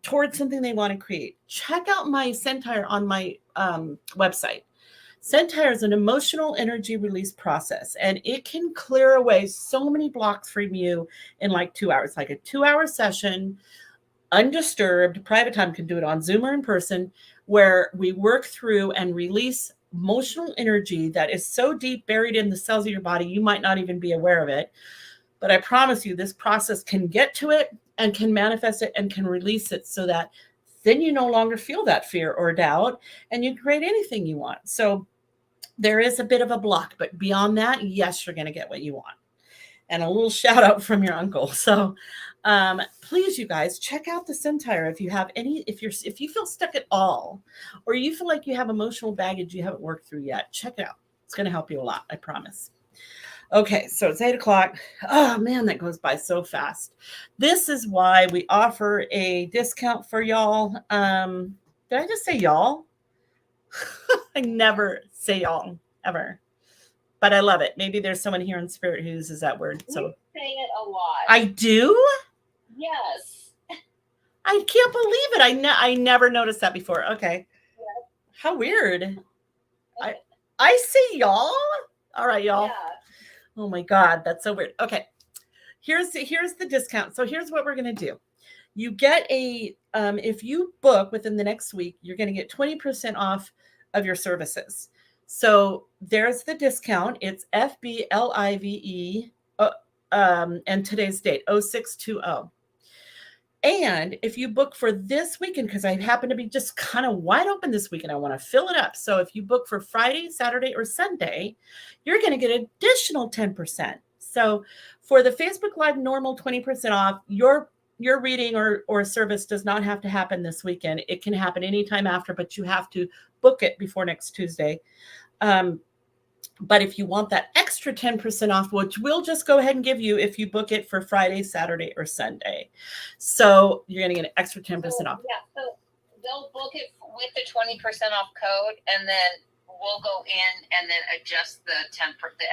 towards something they want to create. Check out my Sentire on my website. Sentire is an emotional energy release process, and it can clear away so many blocks from you in like 2 hours, like a 2-hour session, undisturbed. Private time, can do it on Zoom or in person, where we work through and release emotional energy that is so deep buried in the cells of your body, you might not even be aware of it. But I promise you, this process can get to it and can manifest it and can release it so that then you no longer feel that fear or doubt and you create anything you want. So there is a bit of a block, but beyond that, yes, you're going to get what you want. And a little shout out from your uncle. So please, you guys, check out the Sentire if you have any, if you feel stuck at all, or you feel like you have emotional baggage you haven't worked through yet, check it out. It's going to help you a lot, I promise. Okay, so it's 8 o'clock. Oh man, that goes by so fast. This is why we offer a discount for y'all. Did I just say y'all? I never say y'all ever, but I love it. Maybe there's someone here in spirit who uses that word. So you say it a lot. I do. Yes. I can't believe it. I never noticed that before. Okay. Yes. How weird. I say y'all. All right, y'all. Yeah. Oh my God, that's so weird. Okay. Here's the discount. So here's what we're going to do. You get a, if you book within the next week, you're going to get 20% off of your services. So there's the discount. It's FBLIVE, and today's date, 0620. And if you book for this weekend, because I happen to be just kind of wide open this weekend, I want to fill it up. So if you book for Friday, Saturday, or Sunday, you're going to get additional 10%. So for the Facebook Live normal 20% off, your reading or service does not have to happen this weekend. It can happen anytime after, but you have to book it before next Tuesday. But if you want that extra 10% off, which we'll just go ahead and give you if you book it for Friday, Saturday, or Sunday. So you're going to get an extra 10% off. Yeah, so they'll book it with the 20% off code, and then we'll go in and then adjust the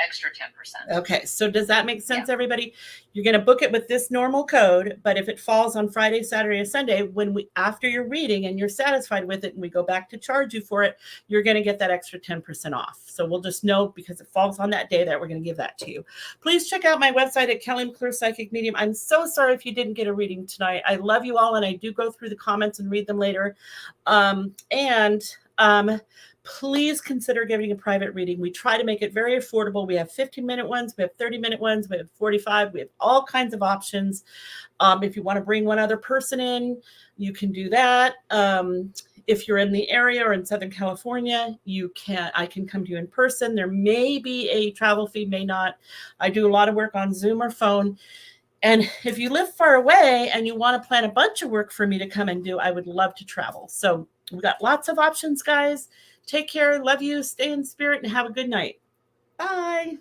extra 10%. Okay, so does that make sense, everybody? You're going to book it with this normal code, but if it falls on Friday, Saturday, or Sunday, after your reading and you're satisfied with it and we go back to charge you for it, you're going to get that extra 10% off. So we'll just know because it falls on that day that we're going to give that to you. Please check out my website at Kelly McClure Psychic Medium. I'm so sorry if you didn't get a reading tonight. I love you all, and I do go through the comments and read them later. Please consider giving a private reading. We try to make it very affordable. We have 15-minute ones, we have 30-minute ones, we have 45, we have all kinds of options. If you want to bring one other person in, you can do that. If you're in the area or in Southern California, I can come to you in person. There may be a travel fee, may not. I do a lot of work on Zoom or phone. And if you live far away and you want to plan a bunch of work for me to come and do, I would love to travel. So we've got lots of options, guys. Take care. Love you. Stay in spirit and have a good night. Bye.